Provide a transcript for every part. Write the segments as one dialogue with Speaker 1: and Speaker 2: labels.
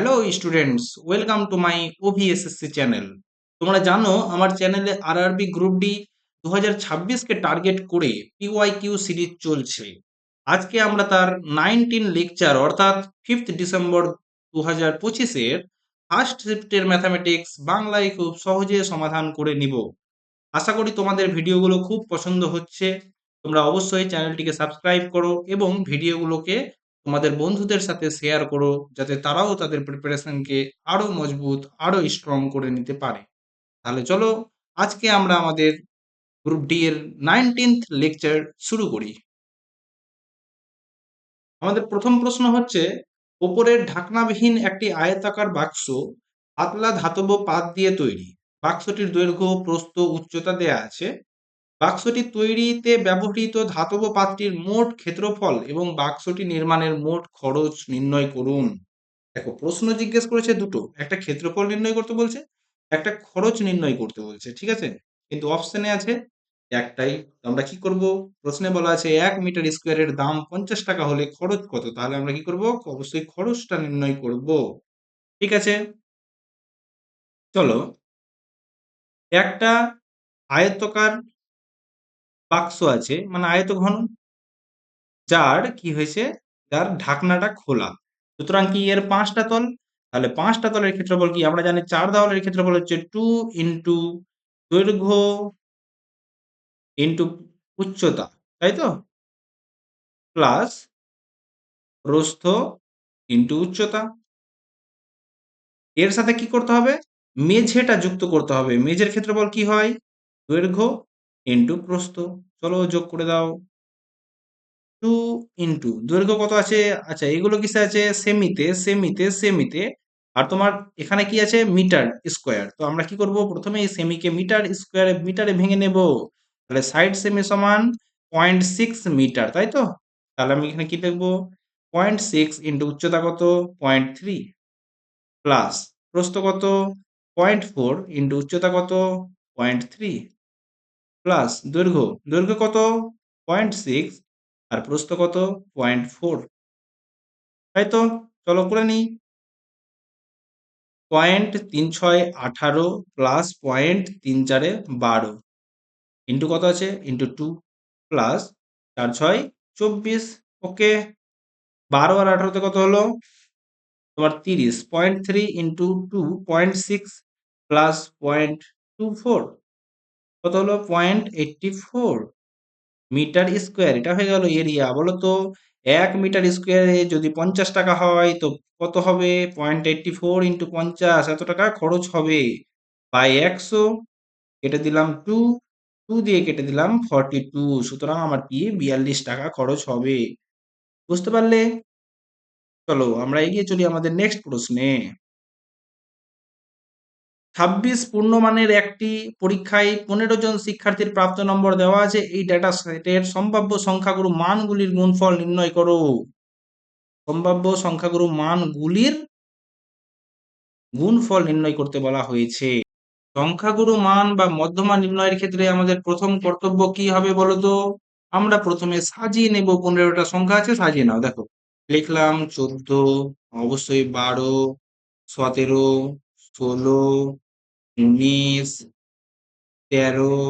Speaker 1: Hello students, welcome to my OVSSC channel. তোমরা জানো আমার চ্যানেলে আরআরবি গ্রুপ ডি 2026 কে টার্গেট করে পিওয়াইকিউ সিরিজ চলছে। আজকে আমরা তার 19 লেকচার অর্থাৎ 5th ডিসেম্বর 2025-এর ফার্স্ট শিফটের ম্যাথামেটিক্স বাংলায় খুব সহজে সমাধান করে নিব। আশা করি তোমাদের ভিডিওগুলো খুব পছন্দ হচ্ছে। তোমরা অবশ্যই চ্যানেলটিকে সাবস্ক্রাইব করো এবং ভিডিওগুলোকে তোমাদের বন্ধুদের সাথে শেয়ার করো, যাতে তারাও তাদের প্রিপারেশনকে আরো মজবুত, আরো স্ট্রং করে নিতে পারে। তাহলে চলো আজকে আমরা আমাদের গ্রুপ ডি এর 19th লেকচার শুরু করি। আমাদের প্রথম প্রশ্ন হচ্ছে, ওপরের ঢাকনাবিহীন একটি আয়তাকার বাক্স পাতলা ধাতব পাত দিয়ে তৈরি। বাক্সটির দৈর্ঘ্য, প্রস্থ, উচ্চতা দেয়া আছে। বাক্সটি তৈরিতে ব্যবহৃত ধাতব পাত্রটির মোট ক্ষেত্রফল এবং বাক্সটি নির্মাণের মোট খরচ নির্ণয় করুন। দেখো, প্রশ্ন জিজ্ঞেস করেছে দুটো, একটা ক্ষেত্রফল নির্ণয় করতে বলছে, একটা খরচ নির্ণয় করতে বলছে, ঠিক আছে? কিন্তু অপশনে আছে একটাই। তো আমরা কি করব? প্রশ্নে বলা আছে 1 মিটার স্কোয়ারের দাম 50 টাকা হলে খরচ কত? তাহলে আমরা কি করব? অবশ্যই খরচটা নির্ণয় করব। ঠিক আছে, চলো। একটা আয়তকার বাক্স আছে, মানে আয়তঘন, যার কি হয়েছে, যার ঢাকনাটা খোলা। সুতরাং কি এর 5টা তল? তাহলে 5টা তলের ক্ষেত্রফল কি? আমরা জানি 4 দেওয়ালের ক্ষেত্রফল হচ্ছে 2 ইন্টু দৈর্ঘ্য ইন্টু উচ্চতা, তাই তো? প্লাস প্রস্থ ইন্টু উচ্চতা। এর সাথে কি করতে হবে? মেঝেটা যুক্ত করতে হবে। মেঝের ক্ষেত্রফল কি হয়? দৈর্ঘ্য ইন্টু প্রস্থ। চলো যোগ করে দাও। 2 ইন্টু দৈর্ঘ্য কত আছে? আচ্ছা, এগুলো কিসে আছে? সেমিতে, সেমিতে, সেমিতে। আর তোমার এখানে কি আছে? Metre square. তো আমরা কি করব? প্রথমে এই সেমিকে মিটার স্কোয়ারে, মিটারে ভেঙে নেব। তাহলে সাইড সেমি সমান 0.6 মিটার, তাই তো? তাহলে আমি এখানে কি লিখবো? 0.6 ইন্টু উচ্চতা কত? 0.3 প্লাস প্রস্থ কত? 0.4 ইন্টু উচ্চতা কত? 0.3 প্লাস দৈর্ঘ্য, দৈর্ঘ্য কত? 0.6 আর প্রস্থ কত? 0.4, তাই তো? চলো করে নিই। 0.36 প্লাস 0.34 ইন্টু কত আছে? Into 2 plus 4 6 24। ওকে, 12 আর 18তে কত হলো? তোমার 30। 0.3 ইন্টু 2 0.6 প্লাস 0.24 কত হলো? 0.84 মিটার স্কোয়ার। এটা হয়ে গেল এরিয়া। বলো তো, 1 মিটার স্কোয়ারে যদি 50 টাকা হয় তো কত হবে? 0.84 ইন্টু 50, এত টাকা খরচ হবে। বাই 100 কেটে দিলাম 2, 2 দিয়ে কেটে দিলাম 42। সুতরাং আমার কি 42 টাকা খরচ হবে। বুঝতে পারলে? চলো আমরা এগিয়ে চলি আমাদের নেক্সট প্রশ্নে। 26 পূর্ণমানের একটি পরীক্ষায় 15 জন শিক্ষার্থীর প্রাপ্ত নম্বর দেওয়া আছে। এই ডেটা সেটের সম্ভাব্য সংখ্যাগুরু মানগুলির গুণফল নির্ণয় করো। সম্ভাব্য সংখ্যাগুরু মানগুলির গুণফল নির্ণয় করতে বলা হয়েছে। সংখ্যাগুরু মান বা মধ্যমা নির্ণয়ের ক্ষেত্রে আমাদের প্রথম কর্তব্য কি হবে বলো তো? আমরা প্রথমে সাজিয়ে নেব। 15টা সংখ্যা আছে, সাজিয়ে নাও। দেখো, লিখলাম 14, অবশ্যই 12, 17, 16, 19, 13,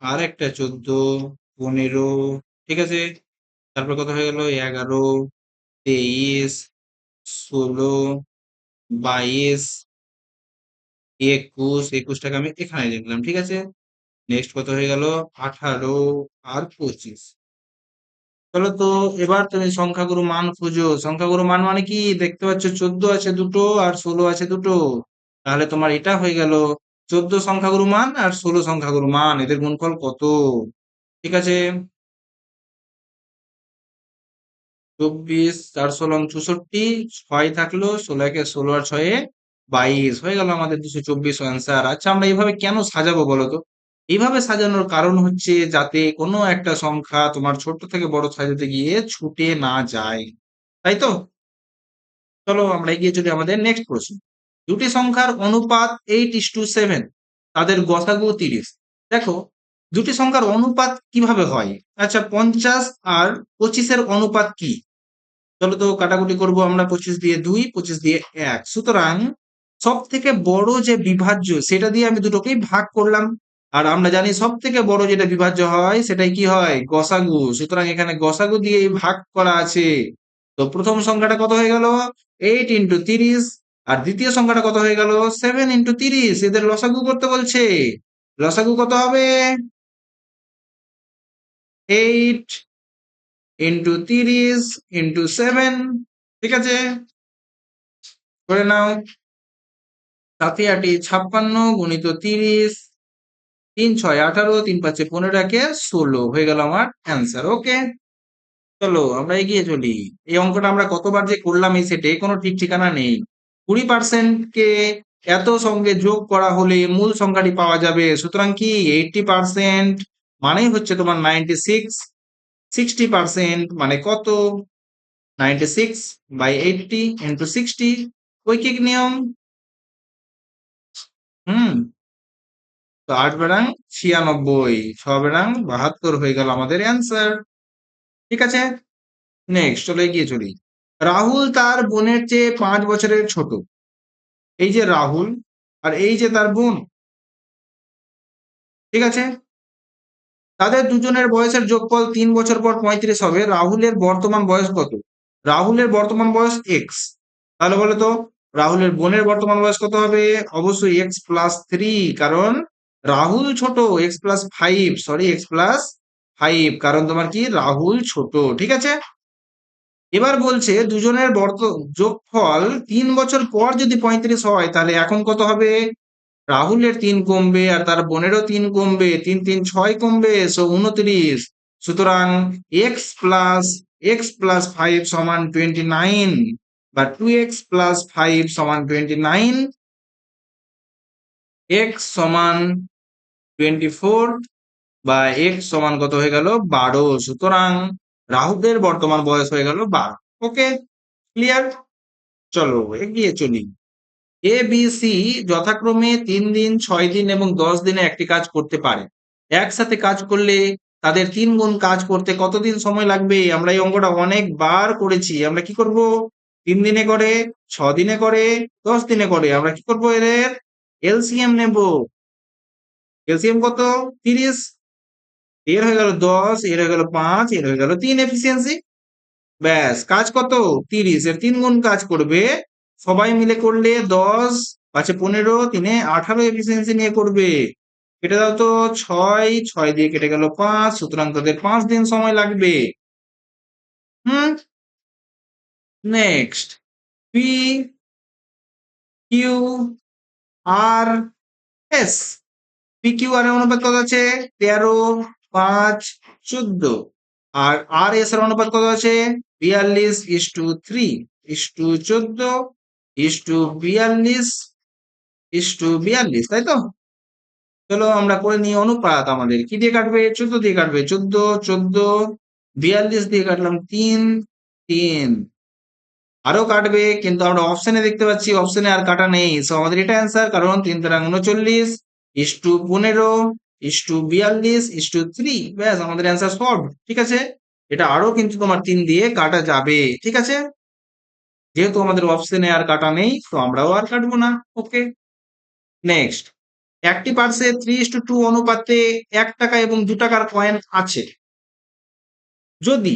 Speaker 1: আর একটা 14, 15, ঠিক আছে? তারপর কত হয়ে গেল? 11, 23, 16, 22, 21, 21টাকে আমি এখানে লিখলাম, ঠিক আছে? নেক্সট কত হয়ে গেল? 18 আর 25। চলো তো, এবার তুমি সংখ্যাগুরু মান খুঁজো। সংখ্যাগুরু মান মানে কি? দেখতে পাচ্ছ 14 আছে দুটো আর 16 আছে দুটো। তাহলে তোমার এটা হয়ে গেল 14 সংখ্যাগুরু মান আর 16 সংখ্যাগুরু মান, এদের গুণফল কত? ঠিক আছে, 24 4 16 64, 6 থাকলো, 16 একে 16 আর 6 22 হয়ে গেল আমাদের 224 অ্যান্সার। আচ্ছা, আমরা এইভাবে কেন সাজাবো বলো তো? এইভাবে সাজানোর কারণ হচ্ছে যাতে কোনো একটা সংখ্যা তোমার ছোট থেকে বড় সাজাতে গিয়ে ছুটে না যায়, তাই তো? চলো আমরা এগিয়ে চলি আমাদের নেক্সট প্রশ্ন। দুটি সংখ্যার অনুপাত 8:7, তাদের গসাগু 30। দেখো, দুটি সংখ্যার অনুপাত কিভাবে হয়? আচ্ছা, 50 আর 25-এর অনুপাত কি? চলো তো কাটাকুটি করব আমরা 25 দিয়ে 2, 25 দিয়ে 1। সুতরাং সবথেকে বড় যে বিভাজ্য সেটা দিয়ে আমি দুটোকেই ভাগ করলাম। আর আমরা জানি সবথেকে বড় যেটা বিভাজ্য হয় সেটাই কি হয়? গসাগু। সুতরাং এখানে গসাগু দিয়েই ভাগ করা আছে। তো প্রথম সংখ্যাটা কত হয়ে গেল? 8 ইনটু 30। আর দ্বিতীয় সংখ্যাটা কত হয়ে গেল? 7 ইনটু 30। এদের লসাগু করতে বলছে। লসাগু কত হবে? 8 ইনটু 30 ইনটু 7। ঠিক আছে? করে নাও। 7 × 8 = 56 গুণিত 30, 3 × 6 = 18, 3 × 5 = 15, একে 16 হয়ে গেল আমার অ্যান্সার। ওকে, চলো আমরা এগিয়ে চলি। এই অঙ্কটা আমরা কতবার যে করলাম এই সেটে কোনো ঠিক ঠিকানা নেই। 20% কে এত সঙ্গে যোগ করা হলে মূল সংখ্যাটি পাওয়া যাবে। সুতরাং কি 80% মানেই হচ্ছে তোমার 96, 60% মানে কত? 96/80 × 60 ঐকিক নিয়ম। হুম, তো 8 বেড়াং 96, 6 বেড়াং 72 হয়ে গেল আমাদের অ্যান্সার। ঠিক আছে, নেক্সট চলে এগিয়ে চলি। রাহুল তার বোনের চেয়ে 5 বছরের ছোট। এই যে রাহুল আর এই যে তার বোন, ঠিক আছে, তাদের দুজনের বয়সের যোগফল 3 বছর পর 35 হবে। রাহুলের বর্তমান বয়স কত? রাহুলের বর্তমান বয়স এক্স। তাহলে বলো তো রাহুলের বোনের বর্তমান বয়স কত হবে? অবশ্যই এক্স প্লাস 3, কারণ রাহুল ছোট। X plus 5, sorry x plus 5, কারণ তোমার কি রাহুল ছোট। ঠিক আছে, এবার বলছে দুজনের যোগফল 3 বছর পর যদি 35 হয় তাহলে এখন কত হবে? রাহুলের 3 কমবে আর তার বোনেরও 3 কমবে, 3 3 6 কমবে, সো 29। সুতরাং x plus 5 = 29, বা 2x plus 5 = 29, x সমান 24, বা x সমান কত হয়ে গেল? 12। সুতরাং রাহুলের বর্তমান বয়স হয়ে গেল 12। ওকে, ক্লিয়ার? চলো এগিয়ে চলি। এ বি সি যথাক্রমে 3 দিন, 6 দিন এবং 10 দিনে একটি কাজ করতে পারে। একসাথে কাজ করলে তাদের 3 গুণ কাজ করতে কতদিন সময় লাগবে? আমরা এই অঙ্কটা অনেকবার করেছি। আমরা কি করব? 3 দিনে করে, 6 দিনে করে, 10 দিনে করে। আমরা কি করব? এদের এলসিএম নেব। এলসিএম কত? 30। এর হয়ে গেল 10, এর হয়ে গেল 5, এর হয়ে গেল 3 এফিসিয়েন্সি। ব্যাস, কাজ কত? 30, এর 3 গুণ কাজ করবে। সবাই মিলে করলে 10, 5 এ 15, 3 এ 18 এফিসিয়েন্সি নিয়ে করবে। কেটে দাও তো। 6, 6 দিয়ে কেটে গেল 5, সুতরাং তাদের 5 দিন সময় লাগবে। হুম, next. P Q R S. P Q R এর অনুপাত কত আছে? 13, 5, 14। আর আর এস এর অনুপাত কত আছে? 42:3 14 42:42, তাই তো? চলো আমরা করে নিই অনুপাত। আমাদের কি দিয়ে কাটবে? 14 দিয়ে কাটবে। 14, 14, 42 দিয়ে কাটলাম 3, 3। আরো কাটবে, কিন্তু আমরা অপশনে দেখতে পাচ্ছি অপশনে আর কাটা নেই। সো আমাদের এটা অ্যান্সার, কারণ 3 তেরাং 39 15 42:3। ব্যাস, আমাদের অ্যান্সার সলভড। ঠিক আছে, এটা আরো কিন্তু তোমার 3 দিয়ে কাটা যাবে। ঠিক আছে, যেহেতু আমাদের অপশনে আর কাটা নেই তো আমরাও আর কাটবো না। ওকে, নেক্সট। একটি পার্সে 3:2 অনুপাতে 1 টাকা এবং 2 টাকার কয়েন আছে। যদি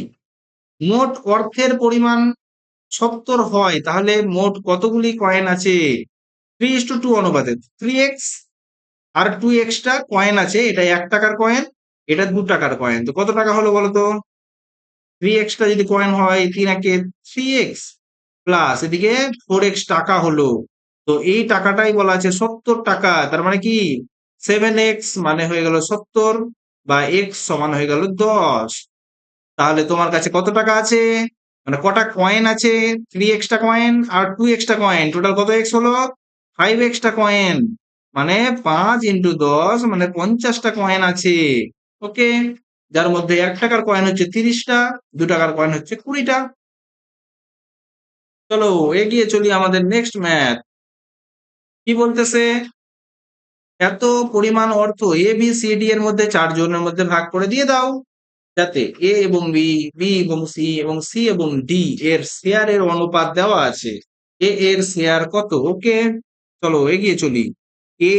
Speaker 1: মোট অর্থের পরিমাণ 70 হয় তাহলে মোট কতগুলি কয়েন আছে? 3:2 অনুপাতে 3x আর 2x টা কয়েন আছে। এটা 1 টাকার কয়েন, এটা 2 টাকার কয়েন। তো কত টাকা হলো বলো তো? 3x টা যদি কয়েন হয়, 3 একে 3x প্লাস এদিকে 4x টাকা হলো। তো এই টাকাটাই বলা আছে 70 টাকা। তার মানে কি 7x মানে হয়ে গেল 70, বা x সমান হয়ে গেল 10। তাহলে তোমার কাছে কত টাকা আছে? মানে কটা কয়েন আছে? 3x টা কয়েন আর 2x টা কয়েন। টোটাল কত x হলো? 5x টা কয়েন। মানে 5 × 10 মানে 50 টা কয়েন আছে। ওকে, যার মধ্যে 1 টাকার কয়েন হচ্ছে 30 টা, 2 টাকার কয়েন হচ্ছে 20 টা। চলো এগিয়ে চলি আমাদের নেক্সট ম্যাথ। কি বলতেছে? এত পরিমাণ অর্থ এ বি সি ডি এর মধ্যে 4 জনের মধ্যে ভাগ করে দিয়ে দাও। যাতে এ এবং বি, বি এবং সি এবং সি এবং ডি এর শেয়ারের অনুপাত দেওয়া আছে। এ এর শেয়ার কত? ওকে, চলো এগিয়ে চলি। এ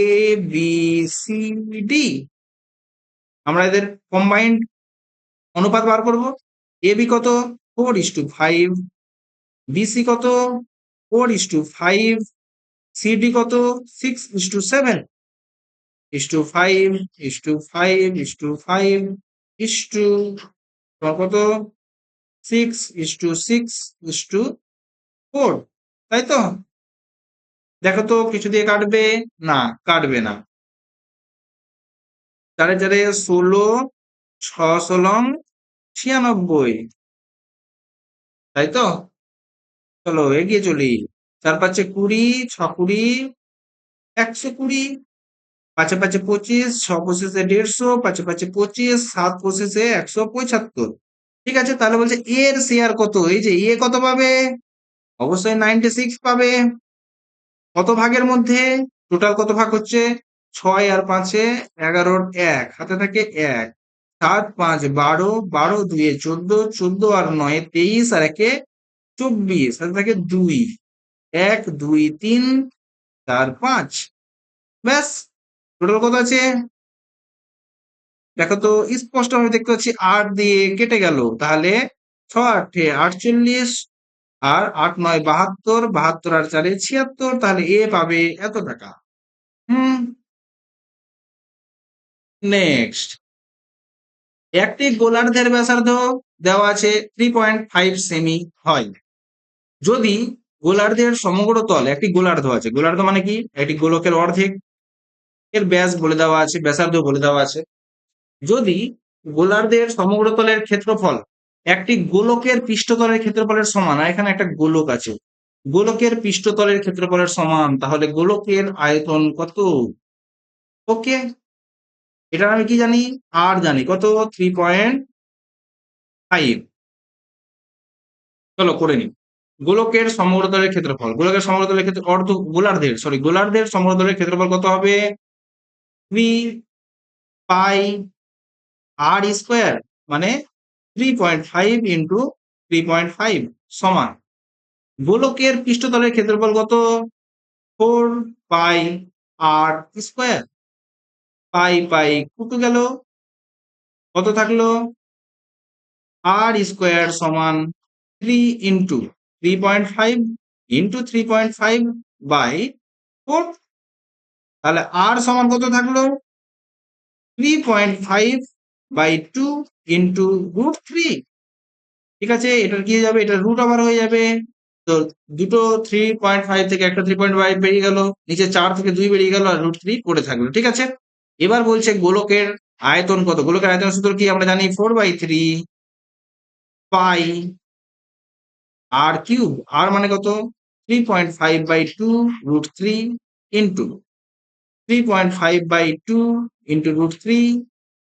Speaker 1: বি সি ডি, আমরা এদের কম্বাইন্ড অনুপাত বার করব। এ বি কত? 4:5, বিসি কত? 4:5, সিডি কত? 6:7, 5, 5, 5, কত? 6:6:4, তাই তো? দেখো তো কিছু দিয়ে কাটবে? না, কাটবে না। চারে চারে 16, 96, তাই তো? চলো এগিয়ে চলি। 4×5 20, 6×20, 120, 5×5 25, 6×5 150, 5×5 25, 7×5 175। ঠিক আছে, তাহলে বলছে এর শেয়ার কত? এই যে এ কত পাবে? অবশ্যই 96 পাবে। কত ভাগের মধ্যে? টোটাল কত ভাগ হচ্ছে? 6 আর 5-এ 11-র 1, হাতে থাকে 1, 7, 5, 12, 12, 2-এ 14, 14 আর 9-এ 23, আর 1-এ 24, হাতে থাকে 2, 1, 2, 3, 4, 5। ব্যাস, টোটাল কত আছে? দেখো তো স্পষ্ট ভাবে দেখতে পাচ্ছি 8 দিয়ে কেটে গেল, তাহলে 6×8-এ 48, আর 8×9 72, 72 আর 4-এ 76, তাহলে এ পাবে এত টাকা। হুম, নেক্সট। একটি গোলার্ধের ব্যাসার্ধ দেওয়া আছে 3.5 সেমি হয়। যদি গোলার্ধের সমগ্র তল, একটি গোলার্ধ আছে, গোলার্ধ মানে কি? একটি গোলকের অর্ধেক, এর ব্যাস বলে দেওয়া আছে, ব্যাসার্ধ বলে দেওয়া আছে। যদি গোলার্ধের সমগ্র তলের ক্ষেত্রফল একটি গোলকের পৃষ্ঠতলের ক্ষেত্রফলের সমান, আর এখানে একটা গোলক আছে, গোলকের পৃষ্ঠতলের ক্ষেত্রফলের সমান, তাহলে গোলকের আয়তন কত? ওকে, এটা আমি কি জানি? আর জানি কত? 3.5। চলো করে নিই। গোলকের সমগ্রতলের ক্ষেত্রফল, গোলকের সমগ্রতলের ক্ষেত্রে গোলার্ধের সমগ্রতলের ক্ষেত্রফল কত হবে? 3πr², মানে 3.5 ইন্টু 3.5 সমান গোলকের পৃষ্ঠতলের ক্ষেত্রফল কত? 4πr²। পাই কুটু গেল, কত থাকলো? r² সমান 3 ইন্টু 3.5 ইন্টু 3.5 বাই 4। তাহলে r সমান কত থাকলো? 3.5/2 ইন্টু √3। ঠিক আছে, এটার কি হয়ে যাবে? এটা রুট ওভার হয়ে যাবে। তো দুটো 3.5 থেকে একটা 3.5 বেরিয়ে গেল, নিচে 4 থেকে 2 বেরিয়ে গেল, আর √3 পড়ে থাকলো। ঠিক আছে, এবার বলছে গোলকের আয়তন কত? গোলকের আয়তনের সূত্র কি আমরা জানি? 4/3 পাই r³ r মানে কত? 3.5/2 √3 ইন্টু 3.5/2 ইন্টু √3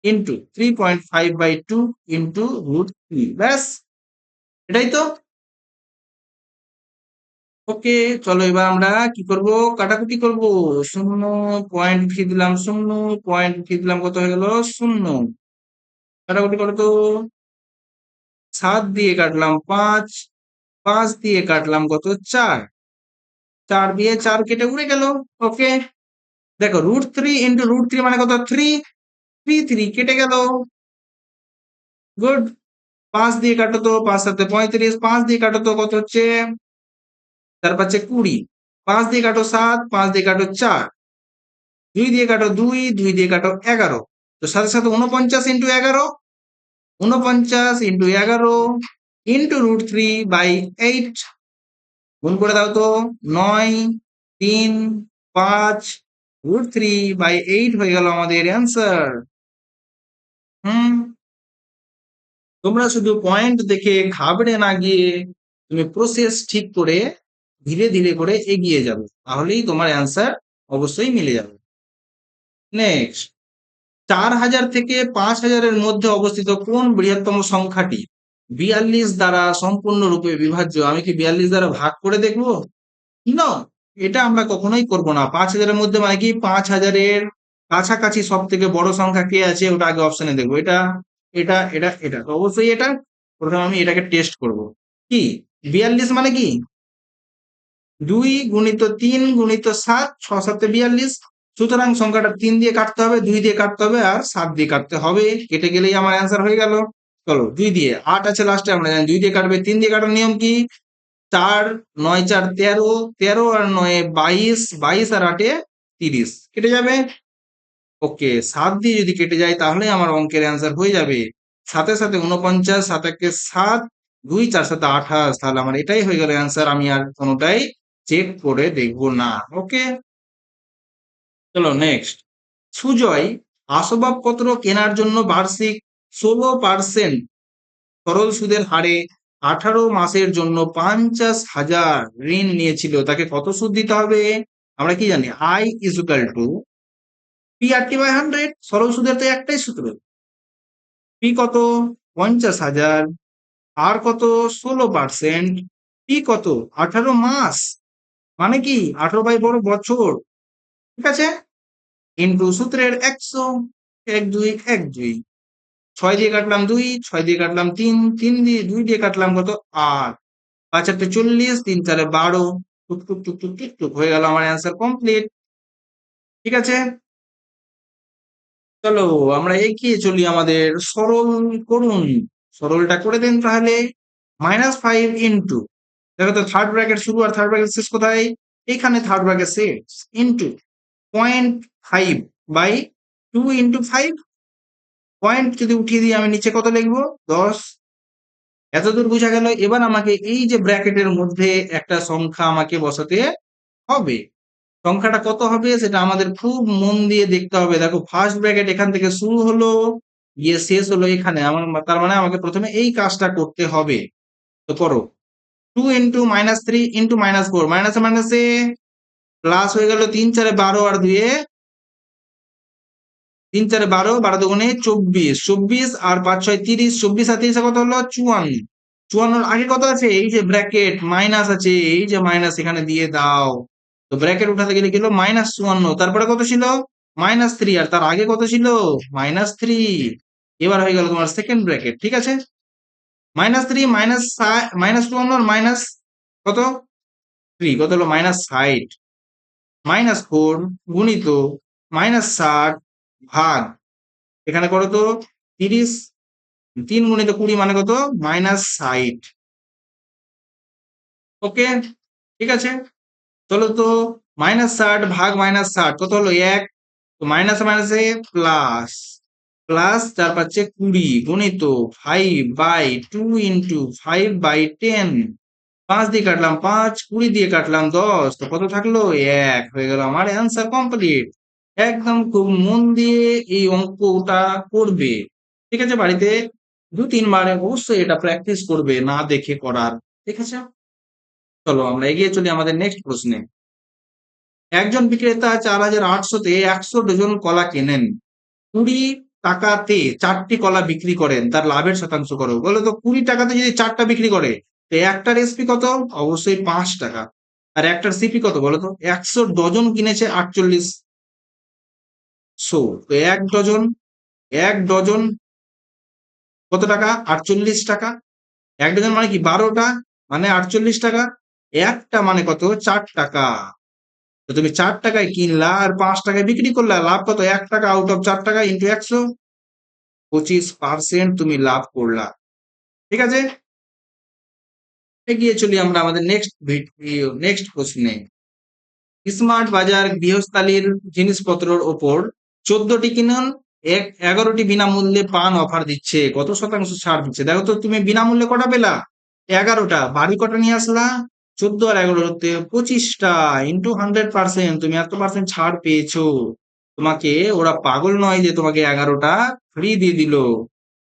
Speaker 1: ইন্টু 3.5/2 ইন্টু √3। ব্যাস, এটাই তো। ওকে, চলো এবার আমরা কি করব? কাটাকুটি করব। 0 পয়েন্ট উঠিয়ে দিলাম, 0 পয়েন্ট উঠিয়ে দিলাম, কত হয়ে গেল? 0। কাটাকুটি করো তো। 7 দিয়ে কাটলাম 5, 5 দিয়ে কাটলাম কত? 4, 4 দিয়ে 4 কেটে উড়ে গেল। ওকে, দেখো √3 ইন্টু √3 মানে কত? 3, 3 কেটে গেল। গুড। 5 দিয়ে কাটো তো, 5 7 35, 5 দিয়ে কাটো তো কত হচ্ছে? 4×5 20, 5 দিয়ে কাটো 7, 5 দিয়ে কাটো 4, 2 দিয়ে কাটো 2, 2 দিয়ে কাটো 11, তো সাথে সাথে 49 ইন্টু 11, 49 ইন্টু 11 ইন্টু √3/8, গুণ করে দাও তো। 9, 3, 5, √3/8 হয়ে গেল আমাদের অ্যান্সার। হুম, তোমরা শুধু পয়েন্ট দেখে ঘাবড়ে না গিয়ে তুমি প্রসেস ঠিক করে ধীরে ধীরে করে এগিয়ে যাবে, তাহলেই তোমার অ্যান্সার অবশ্যই মিলে যাবে। নেক্সট, 4000 থেকে 5000-এর মধ্যে অবস্থিত কোন বৃহত্তম সংখ্যাটি 42 দ্বারা সম্পূর্ণরূপে বিভাজ্য? আমি কি 42 দ্বারা ভাগ করে দেখবো? না, এটা আমরা কখনোই করব না। 5000-এর মধ্যে মানে কি? 5000-এর কাছাকাছি সব থেকে বড় সংখ্যা কে আছে ওটা আগে অপশনে দেখবো। এটা এটা এটা এটা তো অবশ্যই এটা। প্রথমে আমি এটাকে টেস্ট করব। কি 42 মানে কি 2 গুণিত 3 গুণিত 7, 6 7 42। সুতরাং সংখ্যাটা 3 দিয়ে কাটতে হবে, 2 দিয়ে কাটতে হবে আর 7 দিয়ে কাটতে হবে। কেটে গেলেই আমার অ্যান্সার হয়ে গেল। চলো 2 দিয়ে 8 আছে লাস্টে, আমরা জানি 2 দিয়ে কাটবে। 3 দিয়ে কাটার নিয়ম কি? 4 9 4 13, 13 আর 9 22, 22 আর 8 30, কেটে যাবে। ওকে 7 দিয়ে যদি কেটে যায় তাহলে আমার অঙ্কের অ্যান্সার হয়ে যাবে। 7 সাথে 49, 7 একে 7, 2 4 7 28, তাহলে আমার এটাই হয়ে গেল অ্যান্সার। আমি আর কোনোটাই চেক করে দেখবো না। ওকে, চলো নেক্সট। সুজয় আসবাবপত্র কেনার জন্য বার্ষিক 16% সরল সুদের হারে 18 মাসের জন্য 50,000 ঋণ নিয়েছিল, তাকে কত সুদ দিতে হবে? আমরা কি জানি I is equal to P/100। সরল সুদের তো একটাই সূত্র। P কত? 50,000। আর কত? 16%। P কত? 18 মাস। মানে কি 18/বছর। ঠিক আছে, ইন্টু সূত্রের 100। 1 2 1 2, 6 দিয়ে কাটলাম 2, 6 দিয়ে কাটলাম 3, 3 দিয়ে 2 দিয়ে কাটলাম কত 8, 5 8 40, 3 4 12, টুক টুক টুক টুক টুক টুক হয়ে গেল আমার অ্যান্সার কমপ্লিট। ঠিক আছে, চলো আমরা এগিয়ে চলি। আমাদের সরল করুন। সরলটা করে দেন তাহলে। -5 ইন্টু, দেখো তো থার্ড ব্র্যাকেট শুরু আর থার্ড ব্র্যাকেট শেষ কোথায়? এখানে থার্ড ব্র্যাকেট শেষ। Into 0.5/2 into 5। পয়েন্ট যদি উঠিয়ে দিই আমি নিচে কত লিখবো? 10। এতদূর বোঝা গেল। এবার আমাকে এই যে ব্র্যাকেটের মধ্যে একটা সংখ্যা আমাকে বসাতে হবে। সংখ্যাটা কত হবে সেটা আমাদের খুব মন দিয়ে দেখতে হবে। দেখো ফার্স্ট ব্র্যাকেট এখান থেকে শুরু হলো, গিয়ে শেষ হলো এখানে। আমার তার মানে আমাকে প্রথমে এই কাজটা করতে হবে। তো করো। 2 ইন্টু -3 ইন্টু -4, মাইনাসে মাইনাসে প্লাস হয়ে গেল। 3 4 12 আর 2 3 4 12, 12 দুগুণে 24, 24 আর 5 6 30, 24 আর 30 কত হলো? 54। 54 আগে কত আছে? এই যে ব্র্যাকেট মাইনাস আছে, এই যে মাইনাস এখানে দিয়ে দাও। তো ব্র্যাকেট উঠাতে গেলে কি হলো? -54। তারপরে কত ছিল? -3। আর তার আগে কত ছিল? -3। এবার হয়ে গেল তোমার সেকেন্ড ব্র্যাকেট। ঠিক আছে, -3 -54 আর মাইনাস কত 3, কত হলো? -60। -4 গুণিত -60 ভাগ, এখানে করো তো 30। 3 গুণিত 20 মানে কত? -60। ওকে, ঠিক আছে, চলো তো। -60 ভাগ -60 কত হলো? 1। তো মাইনাসে মাইনাসে প্লাস, প্লাস 4 5 20 গুণিত 5/2 ইন্টু 5/10। 5 দিয়ে কাটলাম 5, 20 দিয়ে কাটলাম 10, তো কত থাকলো? 1 হয়ে গেল আমার অ্যান্সার কমপ্লিট। একদম খুব মন দিয়ে এই অঙ্কটা করবে। ঠিক আছে, বাড়িতে 2 3 বার অবশ্যই এটা প্র্যাকটিস করবে, না দেখে করার। ঠিক আছে, চলো আমরা এগিয়ে চলি আমাদের নেক্সট প্রশ্নে। একজন বিক্রেতা 4,800-তে 100 ডজন কলা কেনেন। 20 টাকাতে 4টি কলা বিক্রি করেন, তার লাভের শতাংশ করো। বলো তো 20 টাকাতে যদি 4টা বিক্রি করে, তো একটার এসপি কত? অবশ্যই 5 টাকা। আর একটার সিপি কত বলো তো? 100 ডজন কিনেছে 4800। তো 1 ডজন কত টাকা? 48 টাকা। 1 ডজন মানে কি 12টা, মানে 48 টাকা। একটা মানে কত? 4 টাকা। তো তুমি 4 টাকায় কিনলা আর 5 টাকায় বিক্রি করলা, লাভ কত? 1 টাকা আউট অফ 4 টাকা ইন্টু 100, 25% তুমি লাভ করলা। ঠিক আছে, এগিয়ে চলি আমরা আমাদের নেক্সট প্রশ্নে। স্মার্ট বাজার গৃহস্থালির জিনিসপত্রের ওপর 14টি কিনুন, 11টি বিনামূল্যে পান অফার দিচ্ছে। কত শতাংশ ছাড় দিচ্ছে? দেখো তো তুমি বিনামূল্যে কটা পেলা? 11টা। বাড়ি কটা নিয়ে আসলা? 14 আর 11 25টা ইন্টু 100%, তুমি এত পার্সেন্ট ছাড় পেয়েছো। তোমাকে ওরা পাগল নয় যে তোমাকে 11টা ফ্রি দিয়ে দিল।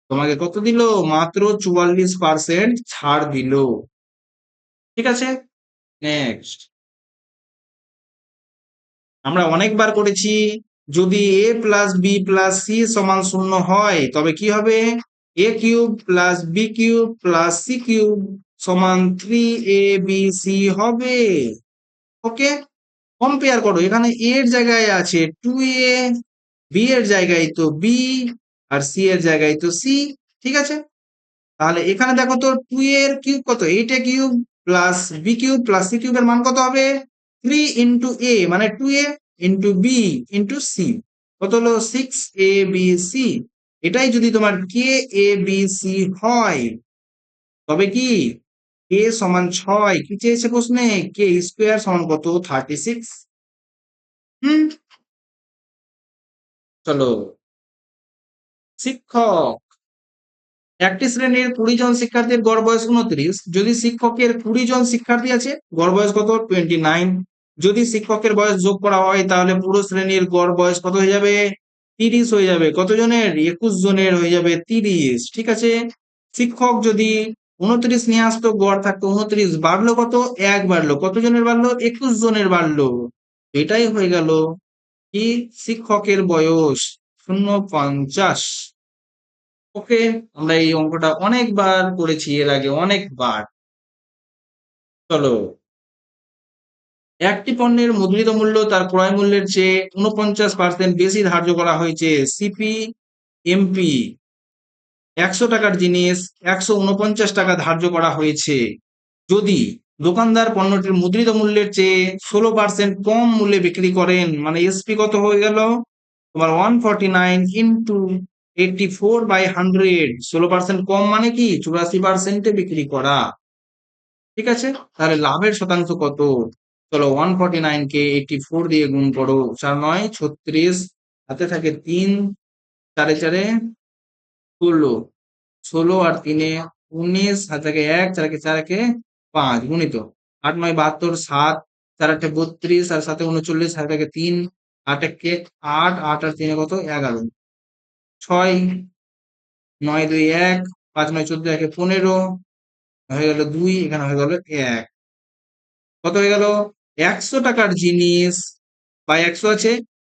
Speaker 1: তোমাকে কত দিল? মাত্র 44% ছাড় দিল। ঠিক আছে, নেক্সট। আমরা অনেকবার করেছি, যদি a plus B plus C সমান 0 হয় তবে কি হবে? a cube plus B cube plus C cube সমান 3abc হবে। ওকে, কম্পেয়ার করো। এখানে a এর জায়গায় আছে 2a, b এর জায়গায় তো b, আর সি এর জায়গায় তো সি। ঠিক আছে, তাহলে এখানে দেখো তো 2 এর কিউব কত, 8 A cube plus B cube plus C কিউবের মান কত হবে? 3 ইন্টু এ মানে 2a into B into C, কত হলো 6abc। এটাই যদি তোমার কে এ বি সি হয়, তবে কি কে সমান 6, কি চেয়েছে প্রশ্নে? কে স্কোয়ার সমান কত? 36। হুম, চলো। শিক্ষক, একটি শ্রেণীর 20 জন শিক্ষার্থীর গড় বয়স 29, যদি শিক্ষকের 20 জন শিক্ষার্থী আছে, গড় বয়স কত? 29। যদি শিক্ষকের বয়স যোগ করা হয় তাহলে পুরো শ্রেণীর গড় বয়স কত হয়ে যাবে? 30 হয়ে যাবে। কতজনের? 21 জনের হয়ে যাবে 30। ঠিক আছে, শিক্ষক যদি 29 নিয়ে আসতো, গড় থাকতো 29, বাড়লো কত? 1 বাড়লো। কতজনের বাড়লো? 21 জনের বাড়লো। এটাই হয়ে গেল কি শিক্ষকের বয়স 50। ওকে, আমরা এই অঙ্কটা অনেকবার করেছি এর আগে, অনেকবার। চলো, একটি পণ্যের মুদ্রিত মূল্য তার ক্রয় মূল্যের চেয়ে 49% বেশি ধার্য করা হয়েছে। সিপি এমপি 100 টাকার জিনিস 149 টাকা ধার্য করা হয়েছে। যদি দোকানদার পণ্যটির মুদ্রিত মূল্যের চেয়ে 16% কম মূল্যে বিক্রি করেন, মানে এসপি কত হয়ে গেল তোমার? 149 ইন্টু 84/100, 16% কম মানে কি 84% বিক্রি করা। ঠিক আছে, তাহলে লাভের শতাংশ কত? চলো 149 কে 84 দিয়ে গুণ করো, 4 9 36, হাতে থাকে 3, 4 4 16, 16 আর 3 19, হাতে থাকে 1, 4 4 5 গুণিত 8 9 72, 7 4 8 32 আর 7 39, হাতে থাকে 3, 8 1 8, 8 আর 3 কত? 11, 6 9 2 1, 5 9 14, 1 15 হয়ে গেল 2, এখানে হয়ে গেল 1। কত হয়ে গেল? 100 টাকার জিনিস বা 100 আছে,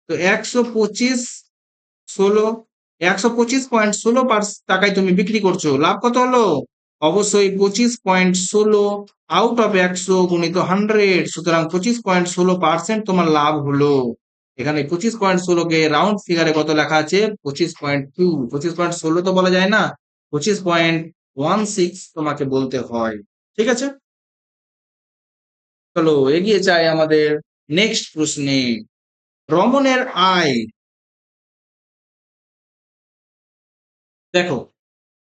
Speaker 1: তো 125 16, 125.16 টাকায় তুমি বিক্রি করছো, লাভ কত হলো? অবশ্যই 25.16 আউট অফ 100 গুণিত 100, সুতরাং 25.16% তোমার লাভ হলো। এখানে 25.16 কে রাউন্ড ফিগারে কত লেখা আছে? 25.2। 25.16 তো বলা যায় না, 25.16 তোমাকে বলতে হয়। ঠিক আছে, চলো এগিয়ে যাই আমাদের নেক্সট প্রশ্নে। রমণের আয়, দেখো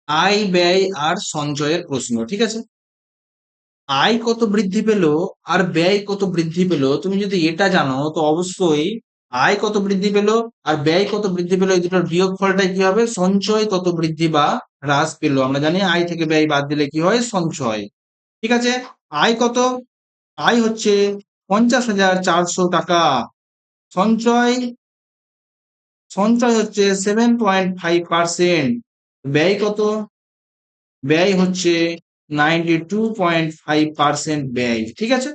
Speaker 1: আয় ব্যয় আর সঞ্চয়ের প্রশ্ন। ঠিক আছে, আয় কত বৃদ্ধি পেল আর ব্যয় কত বৃদ্ধি পেল, তুমি যদি এটা জানো তো অবশ্যই আয় কত বৃদ্ধি পেল আর ব্যয় কত বৃদ্ধি পেল, এই দুটোর বিয়োগফলটা কি হবে? সঞ্চয় কত বৃদ্ধি বা হ্রাস পেল। আমরা জানি আয় থেকে ব্যয় বাদ দিলে কি হয়? সঞ্চয়। ঠিক আছে, আয় কত? আয় হচ্ছে 50,400 টাকা। সঞ্চয়, সঞ্চয় হচ্ছে 7.5%। ব্যয় কত? ব্যয় হচ্ছে 92.5% ব্যয়। ঠিক আছে,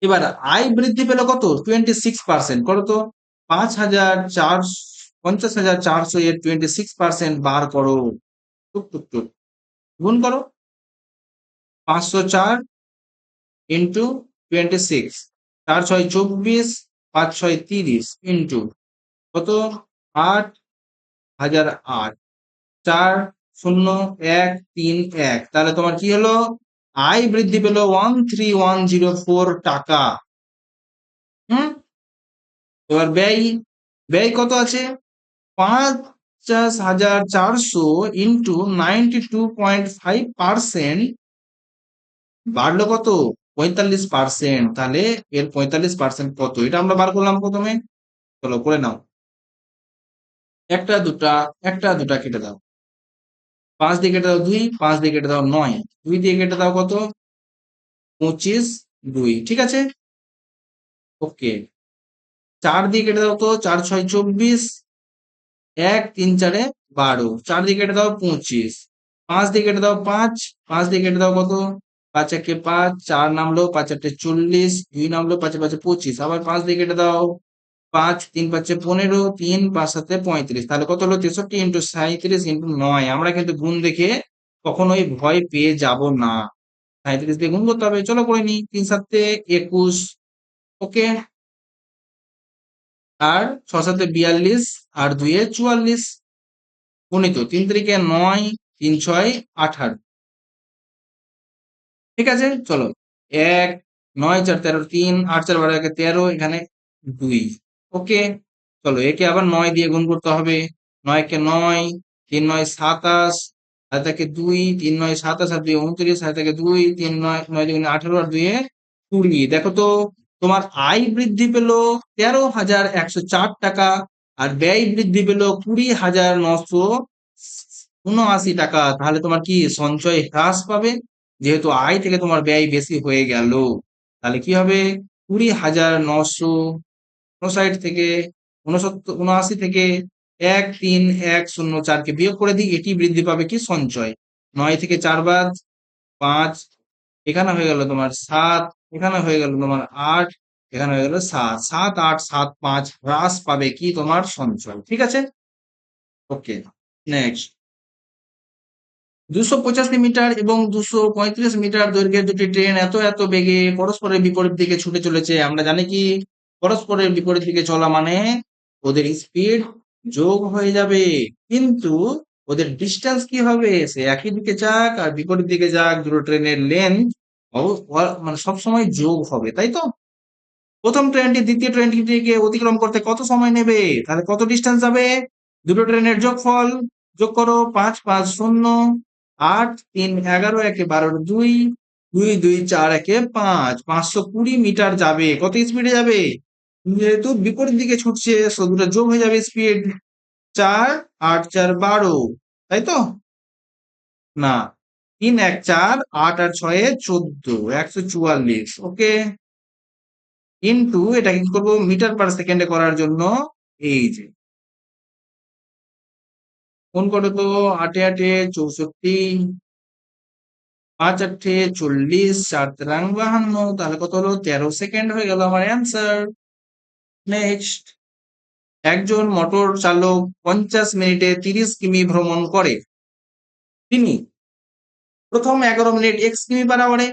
Speaker 1: এবার আয় বৃদ্ধি পেল কত? 26%। কত তো? 5,400, 50,400 এর 26% বার করো। টুক টুক টুক গুণ করো, 504 ইন্টু 26, 4 6 24, 5 6 30 ইন্টু কত? 8,008, 40131। তাহলে তোমার কি হলো? আয় বৃদ্ধি পেল 13,104 টাকা। হুম, এবার ব্যয়, ব্যয় কত আছে? 50,400 ইন্টু 92.5%, বাড়লো কত? 45%। তাহলে এর 45% কত? এটা আমরা বার করলাম প্রথমে, চলো করে নাও। একটা দুটা, একটা দুটা কেটে দাও, 5 দিয়ে কেটে দাও 2, 5 দিয়ে কেটে দাও 9, 2 দিয়ে কেটে দাও কত? 25 2। ঠিক আছে, ওকে। 4 দিয়ে কেটে দাও তো, 4 6 24, 1 3 4 12, 4 দিয়ে কেটে দাও 25, 5 দিয়ে কেটে দাও 5, 5 দিয়ে কেটে দাও কত? 5 1 5, 4 নামলো, 5 8 40, 2 নামলো, 5 5 25, আবার 5 দিয়ে কেটে দাও 5, 3 5 15, 3 5 7 35। তাহলে কত হলো? 63 ইন্টু 37 ইন্টু 9। আমরা কিন্তু গুণ দেখে কখনোই ভয় পেয়ে যাব না, 37 দিয়ে গুণ করতে হবে। চলো করে নি, 3 7 21। ওকে, আর 6 7 42 আর 2 এ 44 গুণিত 3 3 9 3 6 18। ঠিক আছে, চলো 1 9 4 13 3 8 4 12 1 13, এখানে 2। ওকে, চলো একে আবার 9 দিয়ে গুণ করতে হবে। 9 কে 9, 3 9 27, আর তাকে 2, 3 9 27 আর 2 29, আর তাকে 2, 3 9 9 2 18 আর 2 20। দেখো তো তোমার আয় বৃদ্ধি পেল 13,104 টাকা, আর ব্যয় বৃদ্ধি পেল 20,979 টাকা। তাহলে তোমার কি সঞ্চয় হ্রাস পাবে? যেহেতু আয় থেকে তোমার ব্যয় বেশি হয়ে গেল, তাহলে কি হবে? 20,959 থেকে 79 থেকে 13,104 কে বিয়োগ করে দিই, এটি বৃদ্ধি পাবে কি? সঞ্চয়। 9 থেকে 4 বাদ, 5, এখানে হয়ে গেল তোমার 7, এখানে হয়ে গেল তোমার 8, এখানে হয়ে গেল 7, 7 8 7 5 হ্রাস পাবে কি? তোমার সঞ্চয়। ঠিক আছে, ওকে, নেক্সট। 285 মিটার এবং 235 মিটার দৈর্ঘ্যের দুটি ট্রেন এত এত বেগে পরস্পরের বিপরীত দিকে ছুটে চলেছে। আমরা জানি কি পরস্পরের বিপরীত দিকে চলা মানে ওদের স্পিড যোগ হয়ে যাবে, কিন্তু ওদের ডিস্টেন্স কি হবে? সে একই দিকে যাক আর বিপরীত দিকে যাক, দুটো ট্রেনের লেন্থ মানে সবসময় যোগ হবে, তাই তো? প্রথম ট্রেনটি দ্বিতীয় ট্রেনটিকে অতিক্রম করতে কত সময় নেবে? তাহলে কত ডিস্টেন্স যাবে? দুটো ট্রেনের যোগফল যোগ করো, 5 5 0, 8 3 11, 1 12, 2 2 2 4, 1 5, 520 মিটার যাবে। কত স্পিডে যাবে? যেহেতু বিপরীত দিকে ছুটছে, দুটো যোগ হয়ে যাবে স্পিড। 4 8 4 12, তাই তো? না, 3 1 4, 8 আর 6 14, 144। ওকে, কিন্তু এটা কি করবো মিটার পার সেকেন্ডে করার জন্য? এই যে কোন করে তো 8 8 64, 5 8 40, 4 3 52, তাহলে কত হলো? 13 সেকেন্ড হয়ে গেল আমার অ্যান্সার। নেক্সট। একজন মোটর চালক 50 মিনিটে 30 কিমি ভ্রমণ করে। তিনি প্রথম 11 মিনিট x কিমি/আওয়ারে,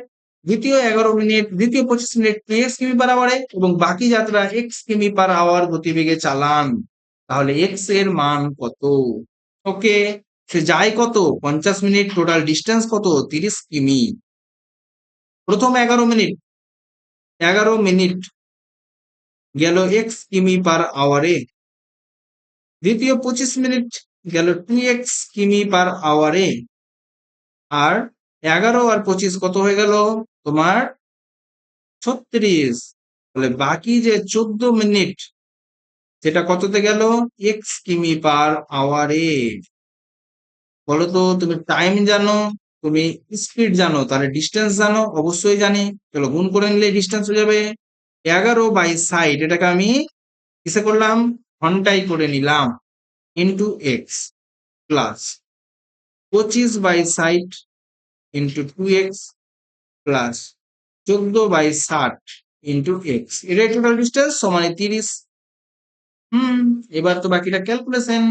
Speaker 1: দ্বিতীয় 25 মিনিট 2x কিমি/আওয়ারে এবং বাকি যাত্রা x কিমি/আওয়ার গতিবেগে চালান। তাহলে x এর মান কত? ওকে, সে যায় কত? 50 মিনিট, টোটাল ডিস্টেন্স কত? 30 কিমি। প্রথম 11 মিনিট গেল x কিমি/আওয়ারে, দ্বিতীয় 25 মিনিট গেল 2x কিমি/আওয়ারে, আর 11 আর 25 কত হয়ে গেল তোমার? 36। তাহলে বাকি যে 14 মিনিট, সেটা কততে গেল? x কিমি/আওয়ারে। বলো তো, তুমি টাইম জানো, তুমি স্পিড জানো, তাহলে ডিস্টেন্স জানো? অবশ্যই জানি। চলো গুণ করে নিলে ডিস্টেন্স হয়ে যাবে 11/60, এটাকে আমি কিসে করলাম? ঘন্টায় করে নিলাম, into x, plus 25/60 into 2x, plus 14/60 into x, এটাই টোটাল ডিস্টেন্স সমান 30। এবার তো বাকিটা ক্যালকুলেশন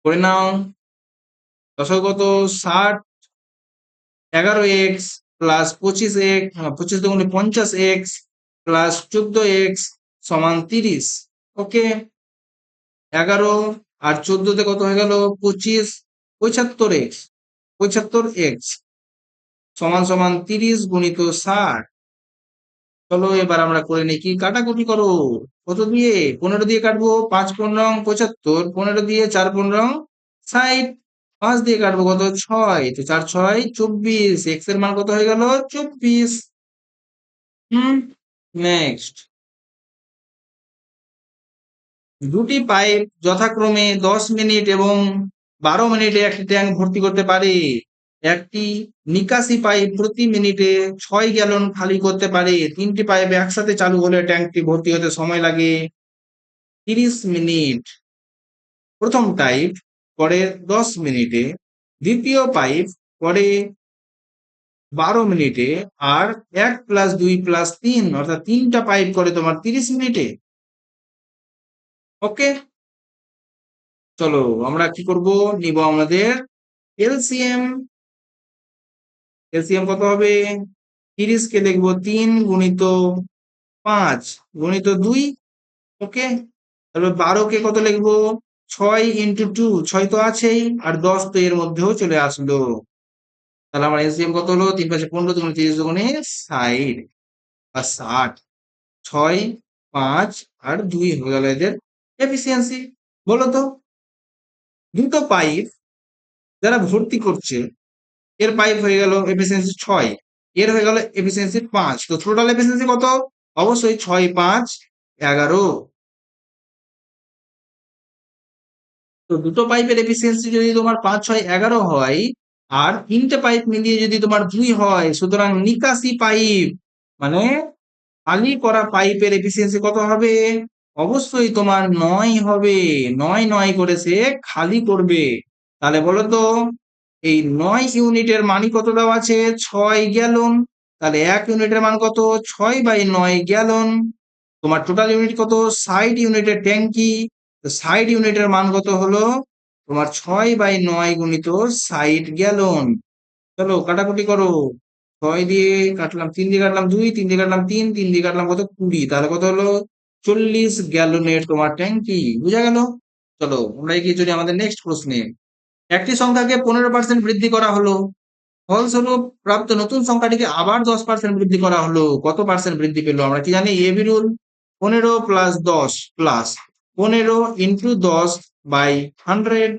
Speaker 1: করে নাও। দশক কত? 60, 11x প্লাস 25x, 25 দুগুণে 50x প্লাস 14x সমান 30। ওকে, 11 আর 14 তে কত হয়ে গেল? 25, 75x, 75x সমান সমান 30 গুণিত 60। চলো এবার আমরা করে নিই কি? কাটাকুটি করো। কত দিয়ে? 15 দিয়ে কাটবো, 5 15 75, 15 দিয়ে 4 15 60, 5 দিয়ে কাটবো কত? 6, তো 4 6 24, এক্স এর মান কত হয়ে গেল? 24। নেক্সট। দুটি পাইপ যথাক্রমে 10 মিনিট এবং 12 মিনিটে একটি ট্যাঙ্ক ভর্তি করতে পারে। একটি নিকাশি পাইপ প্রতি মিনিটে 6 গ্যালন খালি করতে পারে। 3টি পাইপ একসাথে চালু হলে ট্যাঙ্কটি ভর্তি হতে সময় লাগে 30 মিনিট। প্রথম পাইপ করে 10 মিনিটে, দ্বিতীয় পাইপ করে 12 মিনিটে, আর 1 + 2 + 3 অর্থাৎ 3টা পাইপ করে তোমার 30 মিনিটে। ওকে, চলো আমরা কি করব? নিব আমাদের এলসিএম। এলসিএম কত হবে? 30 কে লিখবো 3 গুণিত 5 গুণিত 2, ওকে। তারপর 12 কে কত লিখবো? 6 ইন্টু 2, 6 তো আছেই, আর 10 তো এর মধ্যেও চলে আসলো। তাহলে আমার এলসিএম কত হলো? 3 5 15 দুগুণে 30 দুগুণে 60 বা 60। 6, 5 আর 2 হয়ে গেল এদের এফিসিয়েন্সি। বলো তো, দুটো পাইপ যারা ভর্তি করছে, এর পাইপ হয়ে গেল এফিসিয়েন্সি 6, এর হয়ে গেল এফিসিয়েন্সি 5, তো টোটাল এফিসিয়েন্সি কত? অবশ্যই 6 5 11। তো দুটো পাইপের এফিসিয়েন্সি যদি তোমার 5 6 11 হয়, আর তিনটে পাইপ মিলিয়ে যদি তোমার 2 হয়, সুতরাং নিকাশি পাইপ মানে খালি করা পাইপের এফিসিয়েন্সি কত হবে? অবশ্যই তোমার 9 হবে। 9 9 করে সে খালি করবে। তাহলে বলো তো, এই 9 ইউনিটের মানই কত দেওয়া আছে? 6 গ্যালন। তাহলে 1 ইউনিটের মান কত? 6/9 গ্যালন। তোমার টোটাল ইউনিট কত? 60 ইউনিটের ট্যাঙ্কি। তো 60 ইউনিটের মান কত হলো? তোমার 6/9 গুণিত 60 গ্যালন। চলো কাটাকুটি করো। 6 দিয়ে কাটলাম, 3 দিয়ে কাটলাম 2, 3 দিয়ে কাটলাম 3, 3 দিয়ে কাটলাম কত? 20। তাহলে কত হলো? 40 গ্যালনের তোমার ট্যাঙ্কি। বুঝা গেল? চলো আমরা এগিয়ে চলি আমাদের নেক্সট প্রশ্নে। একটি সংখ্যাকে 15% বৃদ্ধি করা হলো, ফলস্বরূপ প্রাপ্ত নতুন সংখ্যাটিকে আবার 10% বৃদ্ধি করা হলো। কত পার্সেন্ট বৃদ্ধি পেলো? আমরা কি জানি? AB rule. 15 plus 10 plus 15 into 10/100,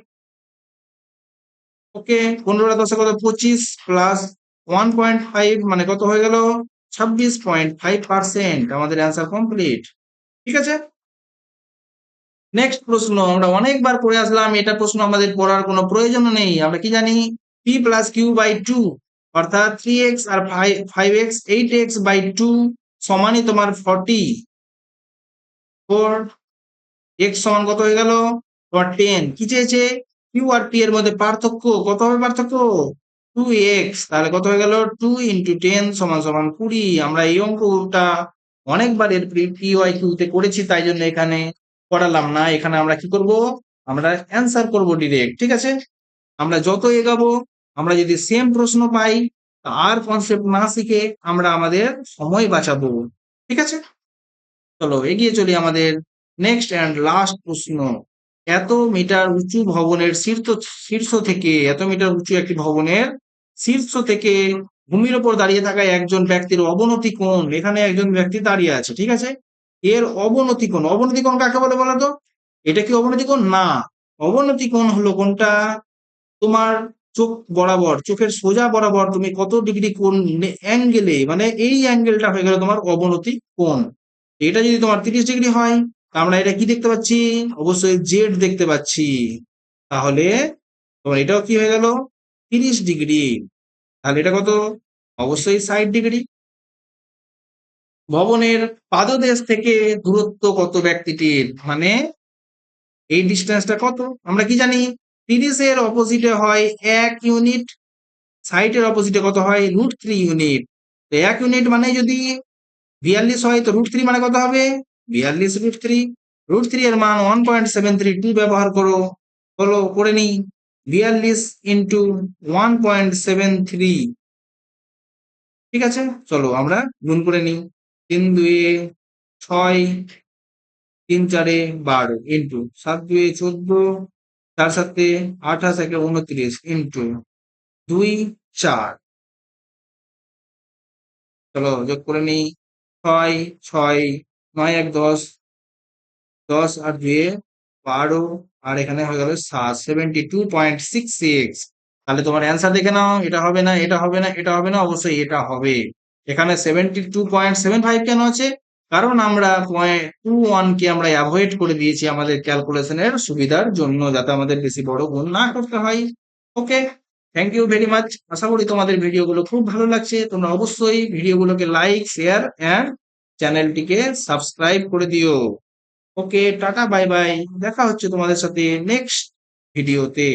Speaker 1: okay. 15 10 কত? 25 প্লাস 1.5 মানে কত হয়ে গেল? 26.5%। আমাদের অ্যান্সার কমপ্লিট। ঠিক আছে। নেক্সট প্রশ্ন আমরা অনেকবার পড়ে আসলাম, এটা প্রশ্ন আমাদের পড়ার কোনো প্রয়োজন নেই। আমরা কি জানি? p প্লাস কিউ বাই 2 অর্থাৎ 3x আর 5x 8x/2 সমানই তোমার 44। x সমান কত হয়ে গেল? তোমার 10। কি চেয়েছে? কিউ আর p এর মধ্যে পার্থক্য কত হবে? পার্থক্য 2x। তাহলে কত হয়ে গেল? 2 ইন্টু 10 সমান সমান 20। আমরা এই অঙ্কটা অনেকবার এর PYQ তে করেছি, তাই জন্য এখানে করালাম না। এখানে আমরা কি করব? আমরা অ্যান্সার করব ডিরেক্ট। ঠিক আছে। আমরা যত এগাবো, আমরা যদি সেম প্রশ্ন পাই, আর কনসেপ্ট না শিখে আমরা আমাদের সময় বাঁচাবো। ঠিক আছে। চলো এগিয়ে চলি আমাদের নেক্সট এন্ড লাস্ট প্রশ্ন। এত মিটার উঁচু ভবনের শীর্ষ থেকে, এত মিটার উঁচু একটি ভবনের শীর্ষ থেকে ভূমির ওপর দাঁড়িয়ে থাকা একজন ব্যক্তির অবনতি কোণ, এখানে একজন ব্যক্তি দাঁড়িয়ে আছে, ঠিক আছে। এর অবনতি কোণ, অবনতি কোণ কাকে বলে বলো তো? এটা কি অবনতি কোণ? না। অবনতি কোণ হলো কোনটা? তোমার চোখ বরাবর, চোখের সোজা বরাবর তুমি কত ডিগ্রি কোণ অ্যাঙ্গেলে, মানে এই অ্যাঙ্গেলটা হয়ে গেল তোমার অবনতি কোণ। এটা যদি তোমার 30 ডিগ্রি হয়, আমরা এটা কি দেখতে পাচ্ছি? অবশ্যই জেড দেখতে পাচ্ছি। তাহলে তোমার এটাও কি হয়ে গেল? 30 ডিগ্রি। তাহলে এটা কত? অবশ্যই 60 ডিগ্রি। ভবনের পাদদেশ থেকে দূরত্ব কত ব্যক্তিটির, মানে এই ডিস্টেন্সটা কত? আমরা কি জানি? 30 এর অপোজিটে হয় 1 ইউনিট, 60 এর অপোজিটে কত হয়? √3 ইউনিট। তো 1 ইউনিট মানে যদি 42 হয়, তো √3 মানে কত হবে? 42 √3। √3 এর মান 1.732 ব্যবহার করো। বলো করে নিই। 42 ইন্টু 1.73। ঠিক আছে। চলো আমরা গুণ করে নিই। 3 2 6, 3 4 12 ইন্টু 7 2 14, 4 7 28, 1 29 ইন্টু 2 4। চলো যোগ করে নিই। 6 6 9 1 10, 10 আর 2 12, আর এখানে হয়ে গেল 72.66। তাহলে তোমার অ্যান্সার দেখে নাও। এটা হবে না, এটা হবে না, এটা হবে না, অবশ্যই এটা হবে। এখানে 72.75 কেন আছে? কারণ আমরা 0.21 কে আমরা অ্যাভয়েড করে দিয়েছি আমাদের ক্যালকুলেশনের সুবিধার জন্য, যাতে আমাদের বেশি বড় গুণ না করতে হয়। ওকে, থ্যাংক ইউ ভেরি মাচ। আশা করি তোমাদের ভিডিওগুলো খুব ভালো লাগছে। তোমরা অবশ্যই ভিডিওগুলোকে লাইক, শেয়ার এন্ড চ্যানেলটিকে সাবস্ক্রাইব করে দিও। ওকে, টাটা, বাই বাই। দেখা হচ্ছে তোমাদের সাথে নেক্সট ভিডিওতে।